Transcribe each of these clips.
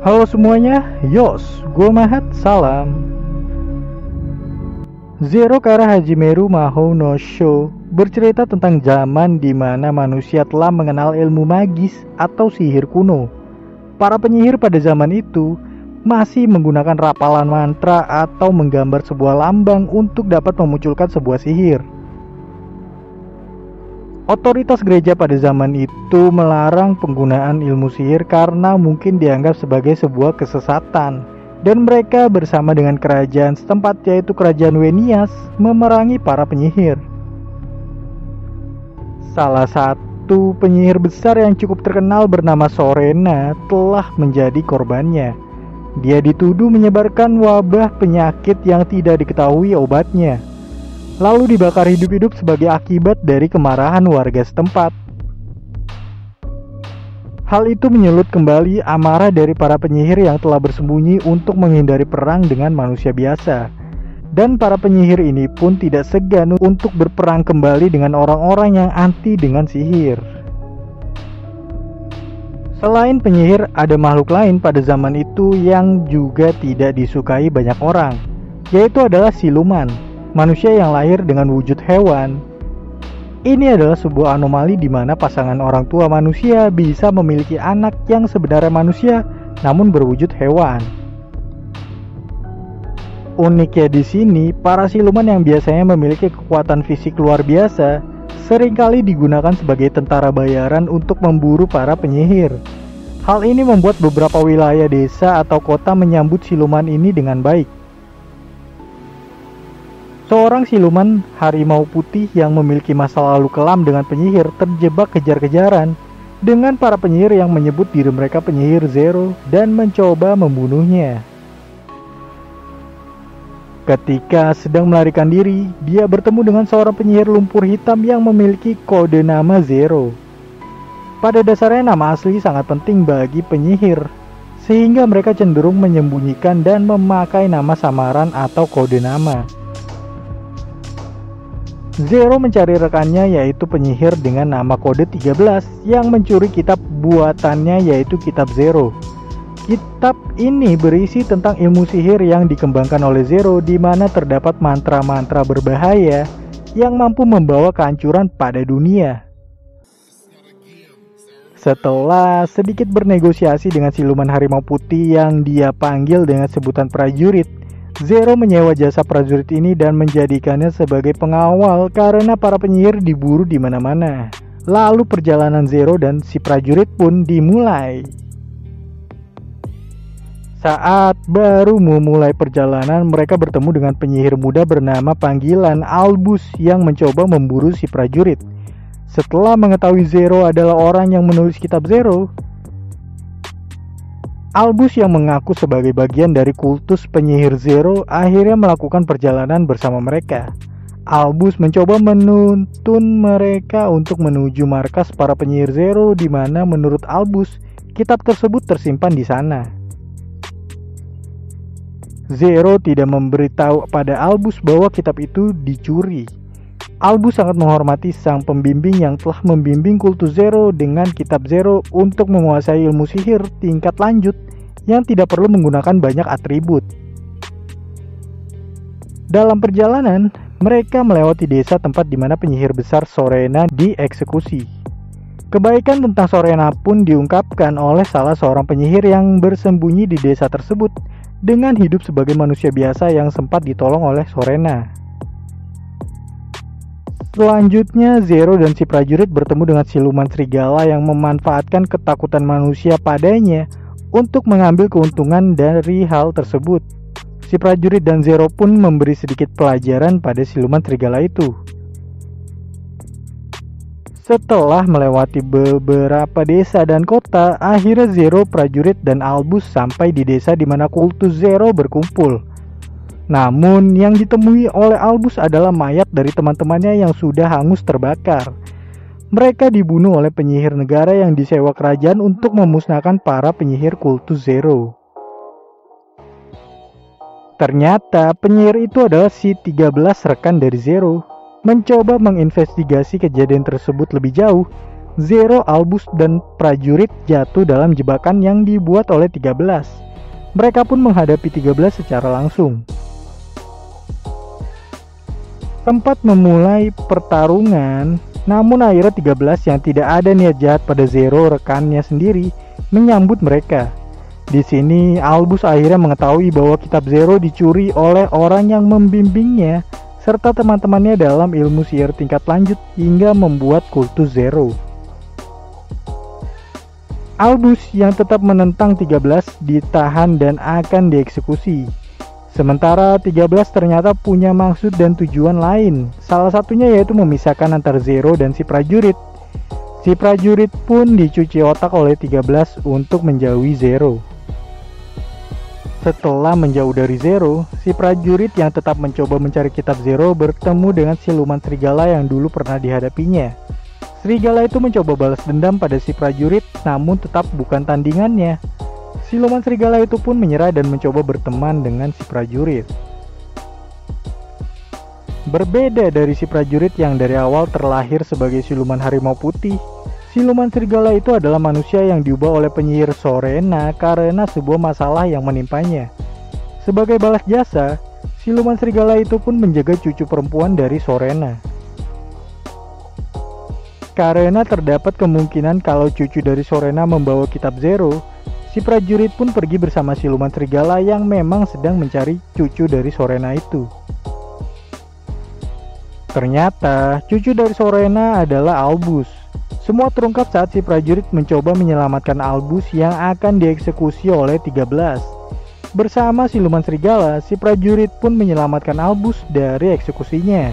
Halo semuanya, Yos, gue Mahat, salam. Zero Kara Hajimeru Mahou no Sho bercerita tentang zaman di mana manusia telah mengenal ilmu magis atau sihir kuno. Para penyihir pada zaman itu masih menggunakan rapalan mantra atau menggambar sebuah lambang untuk dapat memunculkan sebuah sihir. Otoritas gereja pada zaman itu melarang penggunaan ilmu sihir karena mungkin dianggap sebagai sebuah kesesatan, dan mereka bersama dengan kerajaan setempat yaitu kerajaan Wenias memerangi para penyihir. Salah satu penyihir besar yang cukup terkenal bernama Sorena telah menjadi korbannya. Dia dituduh menyebarkan wabah penyakit yang tidak diketahui obatnya, lalu dibakar hidup-hidup sebagai akibat dari kemarahan warga setempat. Hal itu menyulut kembali amarah dari para penyihir yang telah bersembunyi untuk menghindari perang dengan manusia biasa. Dan para penyihir ini pun tidak segan untuk berperang kembali dengan orang-orang yang anti dengan sihir. Selain penyihir, ada makhluk lain pada zaman itu yang juga tidak disukai banyak orang, yaitu adalah siluman. Manusia yang lahir dengan wujud hewan. Ini adalah sebuah anomali di mana pasangan orang tua manusia bisa memiliki anak yang sebenarnya manusia namun berwujud hewan. Uniknya di sini, para siluman yang biasanya memiliki kekuatan fisik luar biasa seringkali digunakan sebagai tentara bayaran untuk memburu para penyihir. Hal ini membuat beberapa wilayah desa atau kota menyambut siluman ini dengan baik. Seorang siluman harimau putih yang memiliki masa lalu kelam dengan penyihir terjebak kejar-kejaran dengan para penyihir yang menyebut diri mereka penyihir Zero dan mencoba membunuhnya. Ketika sedang melarikan diri, dia bertemu dengan seorang penyihir lumpur hitam yang memiliki kode nama Zero. Pada dasarnya nama asli sangat penting bagi penyihir, sehingga mereka cenderung menyembunyikan dan memakai nama samaran atau kode nama. Zero mencari rekannya yaitu penyihir dengan nama kode 13 yang mencuri kitab buatannya yaitu kitab Zero. Kitab ini berisi tentang ilmu sihir yang dikembangkan oleh Zero di mana terdapat mantra-mantra berbahaya yang mampu membawa kehancuran pada dunia. Setelah sedikit bernegosiasi dengan siluman harimau putih yang dia panggil dengan sebutan prajurit, Zero menyewa jasa prajurit ini dan menjadikannya sebagai pengawal karena para penyihir diburu di mana-mana. Lalu perjalanan Zero dan si prajurit pun dimulai. Saat baru memulai perjalanan, mereka bertemu dengan penyihir muda bernama panggilan Albus yang mencoba memburu si prajurit. Setelah mengetahui Zero adalah orang yang menulis kitab Zero, Albus yang mengaku sebagai bagian dari kultus penyihir Zero akhirnya melakukan perjalanan bersama mereka. Albus mencoba menuntun mereka untuk menuju markas para penyihir Zero di mana menurut Albus kitab tersebut tersimpan di sana. Zero tidak memberitahu pada Albus bahwa kitab itu dicuri. Albus sangat menghormati sang pembimbing yang telah membimbing kultus Zero dengan kitab Zero untuk menguasai ilmu sihir tingkat lanjut yang tidak perlu menggunakan banyak atribut. Dalam perjalanan, mereka melewati desa tempat di mana penyihir besar Sorena dieksekusi. Kebaikan tentang Sorena pun diungkapkan oleh salah seorang penyihir yang bersembunyi di desa tersebut dengan hidup sebagai manusia biasa yang sempat ditolong oleh Sorena. Selanjutnya, Zero dan si prajurit bertemu dengan siluman serigala yang memanfaatkan ketakutan manusia padanya untuk mengambil keuntungan dari hal tersebut. Si prajurit dan Zero pun memberi sedikit pelajaran pada siluman serigala itu. Setelah melewati beberapa desa dan kota, akhirnya Zero, prajurit, dan Albus sampai di desa di mana kultus Zero berkumpul. Namun yang ditemui oleh Albus adalah mayat dari teman-temannya yang sudah hangus terbakar. Mereka dibunuh oleh penyihir negara yang disewa kerajaan untuk memusnahkan para penyihir kultus Zero. Ternyata penyihir itu adalah si 13 rekan dari Zero. Mencoba menginvestigasi kejadian tersebut lebih jauh, Zero, Albus, dan prajurit jatuh dalam jebakan yang dibuat oleh 13. Mereka pun menghadapi 13 secara langsung. Sempat memulai pertarungan, namun akhirnya 13 yang tidak ada niat jahat pada Zero rekannya sendiri menyambut mereka. Di sini Albus akhirnya mengetahui bahwa kitab Zero dicuri oleh orang yang membimbingnya serta teman-temannya dalam ilmu sihir tingkat lanjut hingga membuat kultus Zero. Albus yang tetap menentang 13 ditahan dan akan dieksekusi. Sementara 13 ternyata punya maksud dan tujuan lain. Salah satunya yaitu memisahkan antara Zero dan si prajurit. Si prajurit pun dicuci otak oleh 13 untuk menjauhi Zero. Setelah menjauh dari Zero, si prajurit yang tetap mencoba mencari kitab Zero bertemu dengan siluman serigala yang dulu pernah dihadapinya. Serigala itu mencoba balas dendam pada si prajurit, namun tetap bukan tandingannya. Siluman serigala itu pun menyerah dan mencoba berteman dengan si prajurit. Berbeda dari si prajurit yang dari awal terlahir sebagai siluman harimau putih, siluman serigala itu adalah manusia yang diubah oleh penyihir Sorena karena sebuah masalah yang menimpanya. Sebagai balas jasa, siluman serigala itu pun menjaga cucu perempuan dari Sorena. Karena terdapat kemungkinan kalau cucu dari Sorena membawa kitab Zero, si prajurit pun pergi bersama siluman serigala yang memang sedang mencari cucu dari Sorena itu. Ternyata cucu dari Sorena adalah Albus. Semua terungkap saat si prajurit mencoba menyelamatkan Albus yang akan dieksekusi oleh 13. Bersama siluman serigala, si prajurit pun menyelamatkan Albus dari eksekusinya.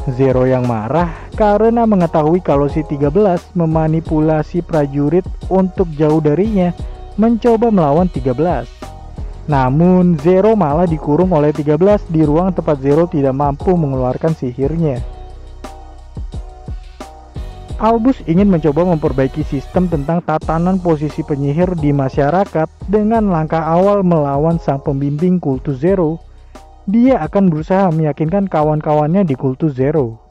Zero yang marah karena mengetahui kalau si 13 memanipulasi prajurit untuk jauh darinya, mencoba melawan 13. Namun Zero malah dikurung oleh 13 di ruang tempat Zero tidak mampu mengeluarkan sihirnya. Albus ingin mencoba memperbaiki sistem tentang tatanan posisi penyihir di masyarakat dengan langkah awal melawan sang pembimbing kultus Zero. Dia akan berusaha meyakinkan kawan-kawannya di kultus Zero.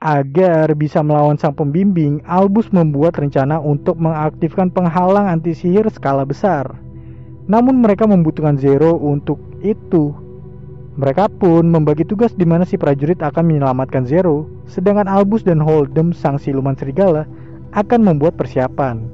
Agar bisa melawan sang pembimbing, Albus membuat rencana untuk mengaktifkan penghalang anti sihir skala besar. Namun mereka membutuhkan Zero untuk itu. Mereka pun membagi tugas di mana si prajurit akan menyelamatkan Zero, sedangkan Albus dan Holdem sang siluman serigala akan membuat persiapan.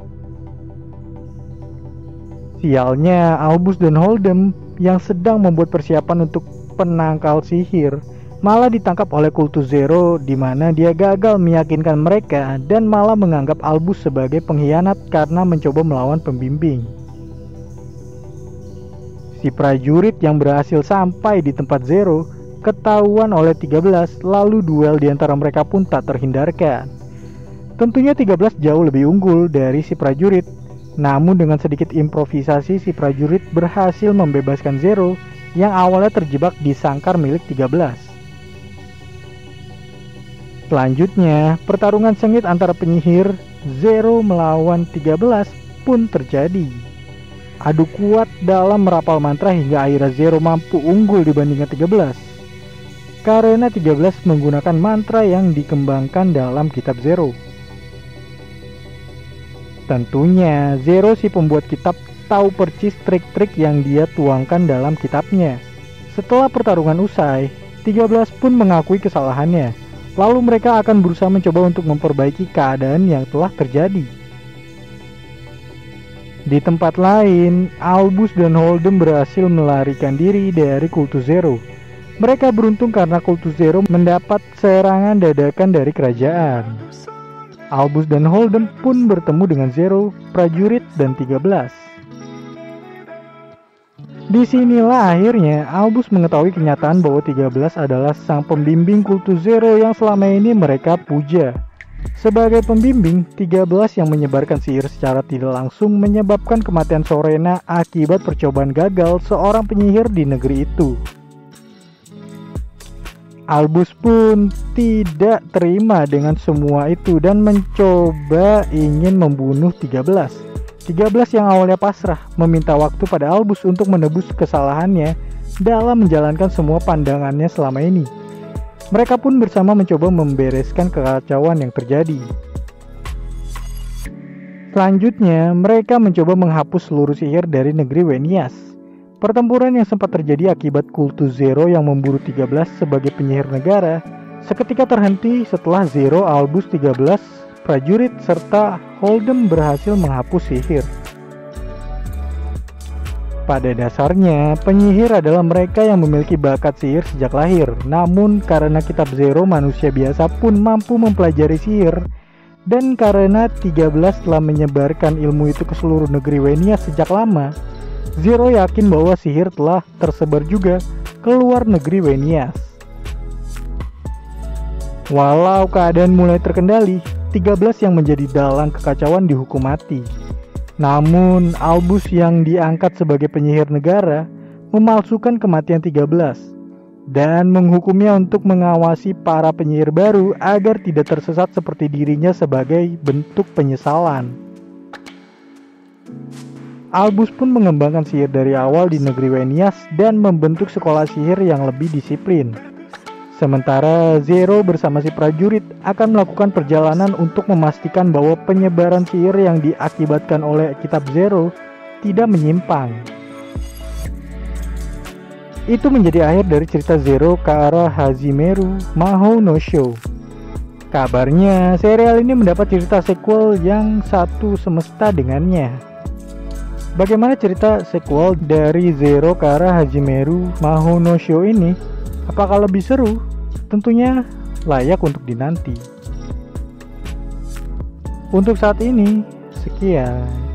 Sialnya, Albus dan Holdem yang sedang membuat persiapan untuk penangkal sihir malah ditangkap oleh kultus Zero, di mana dia gagal meyakinkan mereka dan malah menganggap Albus sebagai pengkhianat karena mencoba melawan pembimbing. Si prajurit yang berhasil sampai di tempat Zero ketahuan oleh 13, lalu duel di antara mereka pun tak terhindarkan. Tentunya 13 jauh lebih unggul dari si prajurit, namun dengan sedikit improvisasi si prajurit berhasil membebaskan Zero yang awalnya terjebak di sangkar milik 13. Selanjutnya, pertarungan sengit antara penyihir Zero melawan 13 pun terjadi. Adu kuat dalam merapal mantra hingga akhirnya Zero mampu unggul dibandingkan 13. Karena 13 menggunakan mantra yang dikembangkan dalam kitab Zero. Tentunya Zero si pembuat kitab tahu persis trik-trik yang dia tuangkan dalam kitabnya. Setelah pertarungan usai, 13 pun mengakui kesalahannya. Lalu mereka akan berusaha mencoba untuk memperbaiki keadaan yang telah terjadi. Di tempat lain, Albus dan Holdem berhasil melarikan diri dari kultus Zero. Mereka beruntung karena kultus Zero mendapat serangan dadakan dari kerajaan. Albus dan Holdem pun bertemu dengan Zero, prajurit, dan 13. Disinilah akhirnya Albus mengetahui kenyataan bahwa 13 adalah sang pembimbing kultus Zero yang selama ini mereka puja. Sebagai pembimbing, 13 yang menyebarkan sihir secara tidak langsung menyebabkan kematian Sorena akibat percobaan gagal seorang penyihir di negeri itu. Albus pun tidak terima dengan semua itu dan mencoba ingin membunuh 13. 13 yang awalnya pasrah meminta waktu pada Albus untuk menebus kesalahannya dalam menjalankan semua pandangannya selama ini. Mereka pun bersama mencoba membereskan kekacauan yang terjadi. Selanjutnya, mereka mencoba menghapus seluruh sihir dari negeri Wenias. Pertempuran yang sempat terjadi akibat Kultus Zero yang memburu 13 sebagai penyihir negara seketika terhenti setelah Zero, Albus 13, prajurit, serta Holdem berhasil menghapus sihir. Pada dasarnya, penyihir adalah mereka yang memiliki bakat sihir sejak lahir. Namun, karena kitab Zero manusia biasa pun mampu mempelajari sihir, dan karena 13 telah menyebarkan ilmu itu ke seluruh negeri Wenias sejak lama, Zero yakin bahwa sihir telah tersebar juga ke luar negeri Wenias. Walau keadaan mulai terkendali, 13 yang menjadi dalang kekacauan dihukum mati. Namun, Albus yang diangkat sebagai penyihir negara memalsukan kematian 13 dan menghukumnya untuk mengawasi para penyihir baru agar tidak tersesat seperti dirinya sebagai bentuk penyesalan. Albus pun mengembangkan sihir dari awal di negeri Wenias dan membentuk sekolah sihir yang lebih disiplin. Sementara Zero bersama si prajurit akan melakukan perjalanan untuk memastikan bahwa penyebaran sihir yang diakibatkan oleh kitab Zero tidak menyimpang. Itu menjadi akhir dari cerita Zero Kara Hajimeru Mahou no Sho. Kabarnya serial ini mendapat cerita sequel yang satu semesta dengannya. Bagaimana cerita sequel dari Zero Kara Hajimeru Mahou no Sho ini? Apakah lebih seru? Tentunya layak untuk dinanti. Untuk saat ini, sekian.